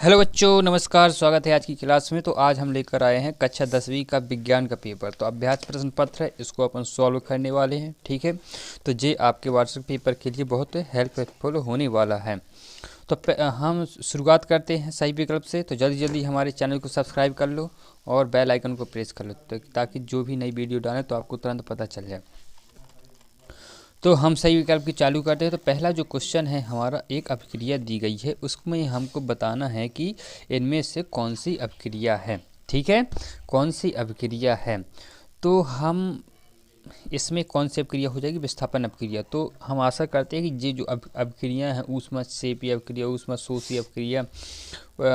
Hello बच्चों, नमस्कार। स्वागत है आज की क्लास में। तो आज हम लेकर आए हैं कक्षा 10वीं का विज्ञान का पेपर। तो अभ्यास प्रश्न पत्र है, इसको अपन सॉल्व करने वाले हैं। ठीक है, तो ये आपके वार्षिक पेपर के लिए बहुत हेल्पफुल होने वाला है। तो हम शुरुआत करते हैं सही विकल्प से। तो जल्दी जल्दी हमारे चैनल को सब्सक्राइब कर लो और बेल आइकन को प्रेस कर लो, ताकि जो भी नई वीडियो डालें तो आपको तुरंत पता चल जाए। तो हम सही विकल्प की चालू करते हैं। तो पहला जो क्वेश्चन है हमारा, एक अभिक्रिया दी गई है, उसमें हमको बताना है कि इनमें से कौन सी अभिक्रिया है। ठीक है, कौन सी अभिक्रिया है। तो हम इसमें कौन सी अभिक्रिया हो जाएगी, विस्थापन अभिक्रिया। तो हम आशा करते हैं कि ये जो अभिक्रिया हैं, ऊष्माक्षेपी अभिक्रिया, ऊष्माशोषी अभिक्रिया,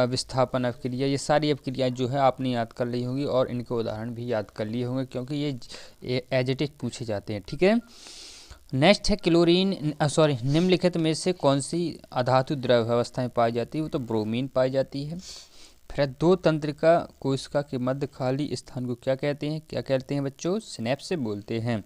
विस्थापन अभिक्रिया, ये सारी अभिक्रियाएं जो है आपने याद कर ली होंगी और इनके उदाहरण भी याद कर लिए होंगे, क्योंकि ये एज इट इज पूछे जाते हैं। ठीक है, नेक्स्ट है क्लोरीन निम्नलिखित में से कौन सी अधातु द्रव अवस्था में पाई जाती है। वो तो ब्रोमीन पाई जाती है। फिर दो तंत्रिका कोशिका के मध्य खाली स्थान को क्या कहते हैं? क्या कहते हैं बच्चों? सिनेप्स से बोलते हैं।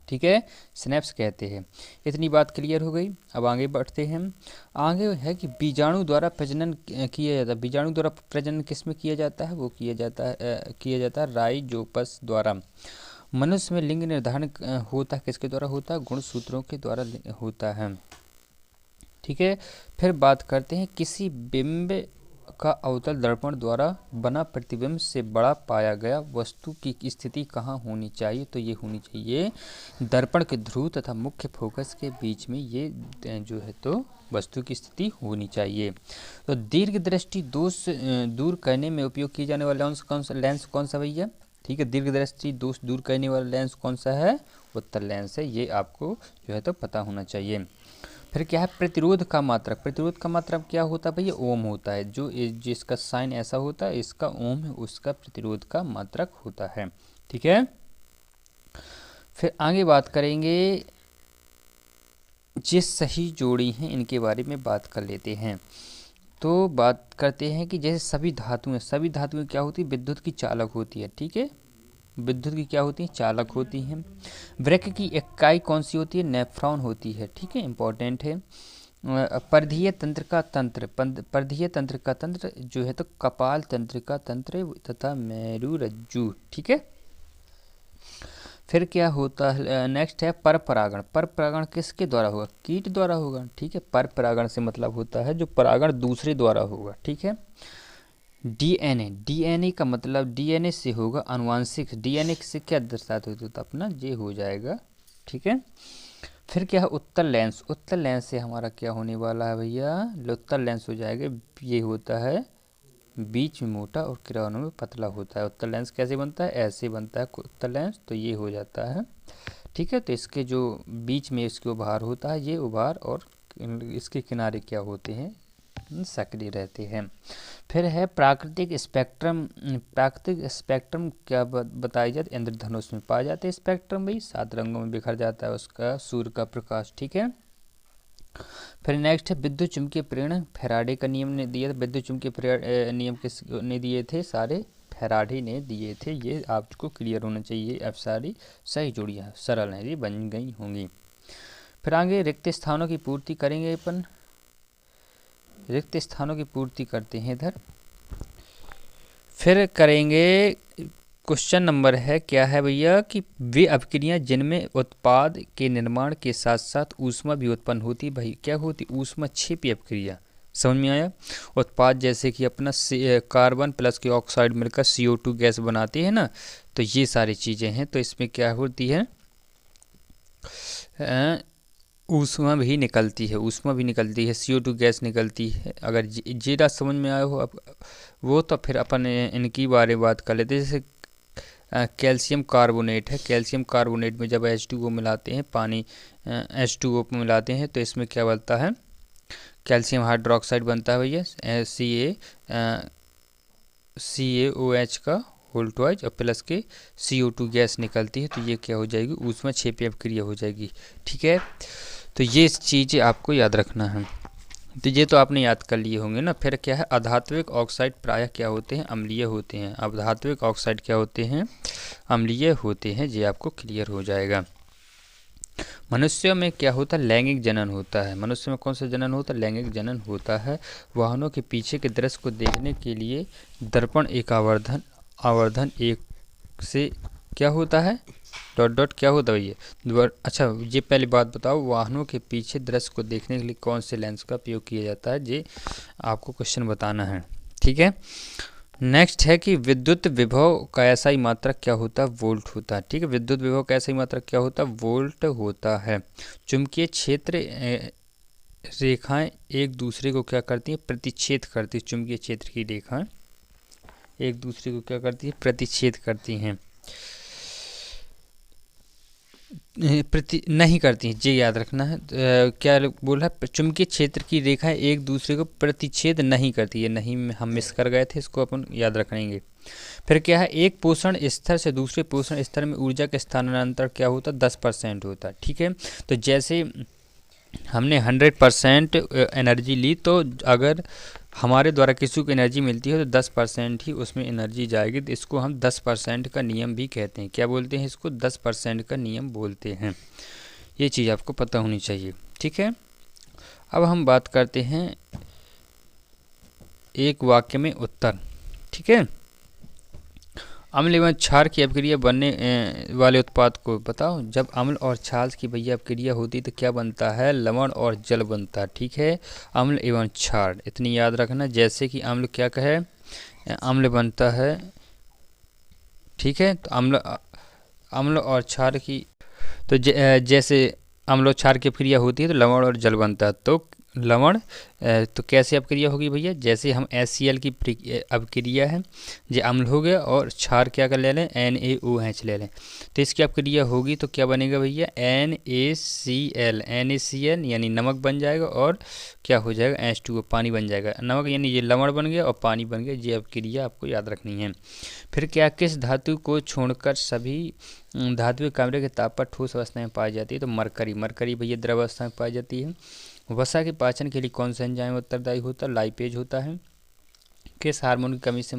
ठीक है, सिनेप्स कहते हैं। इतनी बात क्लियर हो गई। अब आगे बढ़ते हैं। आगे है कि बीजाणु द्वारा प्रजनन किया जाता है। बीजाणु द्वारा प्रजनन किस में किया जाता है? वो किया जाता है राइजोपस द्वारा। मनुष्य में लिंग निर्धारण होता है किसके द्वारा होता है? गुणसूत्रों के द्वारा होता है। ठीक है, फिर बात करते हैं किसी बिंब का अवतल दर्पण द्वारा बना प्रतिबिंब से बड़ा पाया गया वस्तु की स्थिति कहाँ होनी चाहिए? तो ये होनी चाहिए दर्पण के ध्रुव तथा मुख्य फोकस के बीच में, ये जो है तो वस्तु की स्थिति होनी चाहिए। तो दीर्घ दृष्टि दोष दूर करने में उपयोग किए जाने वाला लेंस कौन सा भैया? ठीक है, दीर्घ दृष्टि दोष दूर करने वाला लेंस कौन सा है? उत्तल लेंस है। ये आपको जो है तो पता होना चाहिए। फिर क्या है? प्रतिरोध का मात्रक। प्रतिरोध का मात्रक क्या होता है भैया? ओम होता है। जो जिसका साइन ऐसा होता है, इसका ओम है, उसका प्रतिरोध का मात्रक होता है। ठीक है, फिर आगे बात करेंगे जिस सही जोड़ी हैं इनके बारे में बात कर लेते हैं। तो बात करते हैं कि जैसे सभी धातुएं क्या होती है? विद्युत की चालक होती है। ठीक है, विद्युत की क्या होती है? चालक होती हैं। वृक्क की इकाई कौन सी होती है? नेफ्रॉन होती है। ठीक है, इंपॉर्टेंट है। परिधीय तंत्र का तंत्र जो है तो कपाल तंत्र का तंत्र तथा मेरुरज्जु। ठीक है, फिर क्या होता है? नेक्स्ट है पर परागण। पर परागण किसके द्वारा होगा? कीट द्वारा होगा। ठीक है, पर परागण से मतलब होता है जो परागण दूसरे द्वारा होगा। ठीक है, डीएनए का मतलब डीएनए से होगा अनुवांशिक। डीएनए से क्या दर्शाते होते तो अपना ये हो जाएगा। ठीक है, फिर क्या है? उत्तल लेंस। उत्तल लेंस से हमारा क्या होने वाला है भैया? उत्तल लेंस हो जाएगा। ये होता है बीच में मोटा और किरणों में पतला होता है। उत्तल लेंस कैसे बनता है? ऐसे बनता है उत्तल लेंस। तो ये हो जाता है। ठीक है, तो इसके जो बीच में इसके उभार होता है, ये उभार, और इसके किनारे क्या होते हैं? सक्रिय रहते हैं। फिर है प्राकृतिक स्पेक्ट्रम। प्राकृतिक स्पेक्ट्रम क्या बताई जाती? इंद्रधनुष में पाए जाते हैं स्पेक्ट्रम भाई। 7 रंगों में बिखर जाता है उसका सूर्य का प्रकाश। ठीक है, फिर नेक्स्ट है विद्युत चुम्बकीय प्रेरण। फैराडे का नियम ने दिया था। विद्युत चुम्बकीय नियम किसने दिए थे? सारे फैराडे ने दिए थे। ये आपको क्लियर होना चाहिए। अब सारी सही जोड़ियाँ सरल हैं, ये बन गई होंगी। फिर आगे रिक्त स्थानों की पूर्ति करेंगे अपन। रिक्त स्थानों की पूर्ति करते हैं इधर। फिर करेंगे क्वेश्चन नंबर है क्या है भैया कि वे अभिक्रियाएं जिनमें उत्पाद के निर्माण के साथ साथ ऊष्मा भी उत्पन्न होती है। भाई क्या होती? ऊष्माक्षेपी अभिक्रिया। समझ में आया? उत्पाद जैसे कि अपना कार्बन प्लस के ऑक्साइड मिलकर CO2 गैस बनाती है ना, तो ये सारी चीज़ें हैं। तो इसमें क्या होती है? ऊष्मा भी निकलती है, CO2 गैस निकलती है। अगर जीरा समझ में आया हो अब वो, तो फिर अपन इनकी बारे में बात कर लेते हैं। जैसे कैल्शियम कार्बोनेट है। कैल्शियम कार्बोनेट में जब H2O मिलाते हैं, पानी H2O मिलाते हैं, तो इसमें क्या बनता है? कैल्शियम हाइड्रोक्साइड बनता है भैया, CaOH का होल ट्वाइस और प्लस के CO2 गैस निकलती है। तो ये क्या हो जाएगी? ऊष्माक्षेपी अभिक्रिया हो जाएगी। ठीक है, तो ये चीज़ें आपको याद रखना है। तो ये तो आपने याद कर लिए होंगे ना। फिर क्या है? अधात्विक ऑक्साइड प्रायः क्या होते हैं? अम्लीय होते हैं। अधात्विक ऑक्साइड क्या होते हैं? अम्लीय होते हैं। ये आपको क्लियर हो जाएगा। मनुष्यों में क्या होता है, लैंगिक जनन होता है। मनुष्य में कौन सा जनन होता है, लैंगिक जनन होता है। वाहनों के पीछे के दृश्य को देखने के लिए दर्पण एक आवर्धन आवर्धन एक से क्या होता है, डॉट डॉट क्या होता है ये। अच्छा ये पहली बात बताओ, वाहनों के पीछे दृश्य को देखने के लिए कौन से लेंस का उपयोग किया जाता है, ये आपको क्वेश्चन बताना है। ठीक है, नेक्स्ट है कि विद्युत विभव का ऐसा मात्रक क्या होता है, वोल्ट होता है। ठीक है, विद्युत विभव का ऐसा मात्रक क्या होता है, वोल्ट होता है। चुंबकीय क्षेत्र रेखाएं एक दूसरे को क्या करती हैं, प्रतिच्छेद करती हैं। चुंबकीय क्षेत्र की रेखाएं एक दूसरे को क्या करती है, प्रतिच्छेद करती हैं, प्रति नहीं करती हैं, ये याद रखना है। क्या बोला, चुंबकीय क्षेत्र की रेखाएं एक दूसरे को प्रतिच्छेद नहीं करती है, नहीं में हम मिस कर गए थे, इसको अपन याद रखेंगे। फिर क्या है, एक पोषण स्तर से दूसरे पोषण स्तर में ऊर्जा का स्थानांतरण क्या होता है, 10% होता है। ठीक है, तो जैसे हमने 100% एनर्जी ली, तो अगर हमारे द्वारा किसी को एनर्जी मिलती है तो 10% ही उसमें एनर्जी जाएगी, तो इसको हम 10% का नियम भी कहते हैं। क्या बोलते हैं इसको, 10% का नियम बोलते हैं। ये चीज़ आपको पता होनी चाहिए। ठीक है, अब हम बात करते हैं एक वाक्य में उत्तर। ठीक है, अम्ल एवं क्षार की अपक्रिया बनने वाले उत्पाद को बताओ। जब अम्ल और क्षार की भैया अपक्रिया होती है तो क्या बनता है, लवण और जल बनता है। ठीक है, अम्ल एवं क्षार इतनी याद रखना। जैसे कि अम्ल क्या कहे, अम्ल बनता है। ठीक है, तो अम्ल और क्षार की, तो जैसे अम्ल और क्षार की अपक्रिया होती है तो लवण और जल बनता है। तो लवण तो कैसे अपक्रिया होगी भैया, जैसे हम HCl की अपक्रिया है, जो अम्ल हो गया, और क्षार क्या कर ले लें, NaOH ले लें, तो इसकी अपक्रिया होगी तो क्या बनेगा भैया, NaCl यानी नमक बन जाएगा, और क्या हो जाएगा, H2O पानी बन जाएगा। नमक यानी ये लवण बन गया और पानी बन गया, ये अपक्रिया आपको याद रखनी है। फिर क्या, किस धातु को छोड़कर सभी धातु कमरे के ताप पर ठोस अवस्था में पाई जाती है, तो मरकरी भैया द्रव अवस्था में पाई जाती है। वसा के पाचन के लिए कौन सा एंजाइम उत्तरदायी होता है, लाइपेज होता है। किस हार्मोन की कमी से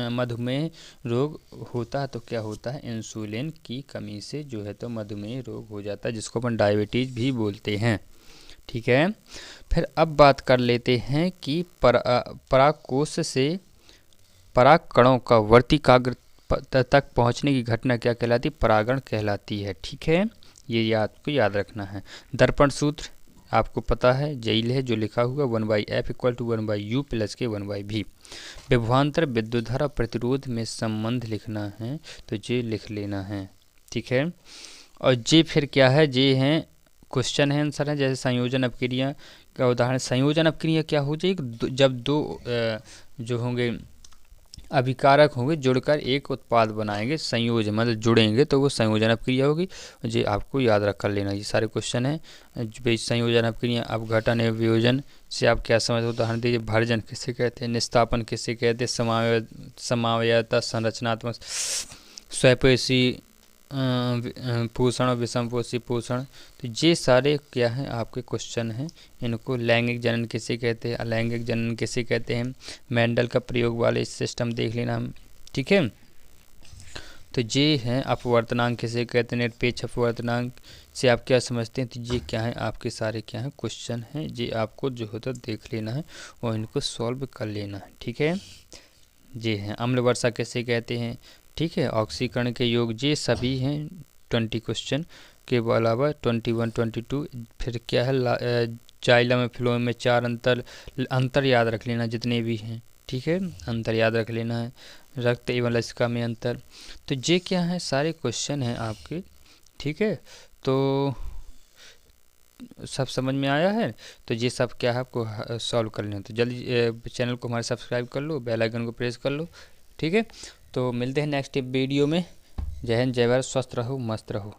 मधुमेह रोग होता है, तो क्या होता है, इंसुलिन की कमी से जो है तो मधुमेह रोग हो जाता है, जिसको अपन डायबिटीज भी बोलते हैं। ठीक है, फिर अब बात कर लेते हैं कि परागकोश से पराग कणों का वर्तिकाग्र तक पहुंचने की घटना क्या कहलाती है, परागण कहलाती है। ठीक है, ये आपको याद रखना है। दर्पण सूत्र आपको पता है, जेल है जो लिखा हुआ 1/F = 1/U + K 1/V। विभवांतर विद्युत धारा प्रतिरोध में संबंध लिखना है तो ये लिख लेना है। ठीक है, और ये फिर क्या है, ये हैं क्वेश्चन है, आंसर है। जैसे संयोजन अपक्रिया का उदाहरण, संयोजन अपक्रिया क्या हो जाएगी, जब दो जो होंगे अभिकारक होंगे जुड़कर एक उत्पाद बनाएंगे, संयोजन मतलब जुड़ेंगे, तो वो संयोजन अपक्रिया होगी। ये आपको याद रख कर लेना, ये सारे क्वेश्चन हैं। संयोजन अपक्रिया, अपघटन एवं वियोजन से आप क्या समझते हो, उदाहरण दीजिए। भर्जन किसे कहते हैं, निस्तापन किसे कहते हैं, समावयता, संरचनात्मक, स्वयपोषी पोषण और विषमपोषी पोषण, तो ये सारे क्या हैं आपके क्वेश्चन हैं। इनको लैंगिक जनन किसे कहते हैं, अलैंगिक जनन किसे कहते हैं, मेंडल का प्रयोग वाले सिस्टम देख लेना हम। ठीक है, तो ये हैं अपवर्तनांक किसे कहते हैं, निरपेक्ष अपवर्तनांक से आप क्या समझते हैं, तो ये क्या है आपके सारे क्या हैं क्वेश्चन हैं, ये आपको जो होता देख लेना है और इनको सॉल्व कर लेना है। ठीक है, ये हैं अम्ल वर्षा किसे कहते हैं। ठीक है, ऑक्सीकरण के योग, ये सभी हैं 20 क्वेश्चन के अलावा 21, 22। फिर क्या है, जाइलम में फ्लोएम में 4 अंतर याद रख लेना जितने भी हैं। ठीक है, अंतर याद रख लेना है। रक्त एवं लसिका में अंतर, तो ये क्या है सारे क्वेश्चन हैं आपके। ठीक है, तो सब समझ में आया है, तो ये सब क्या है आपको सॉल्व कर लेना। तो जल्दी चैनल को हमारे सब्सक्राइब कर लो, बेल आइकन को प्रेस कर लो। ठीक है, तो मिलते हैं नेक्स्ट वीडियो में। जय हिंद, जय भारत, स्वस्थ रहो, मस्त रहो।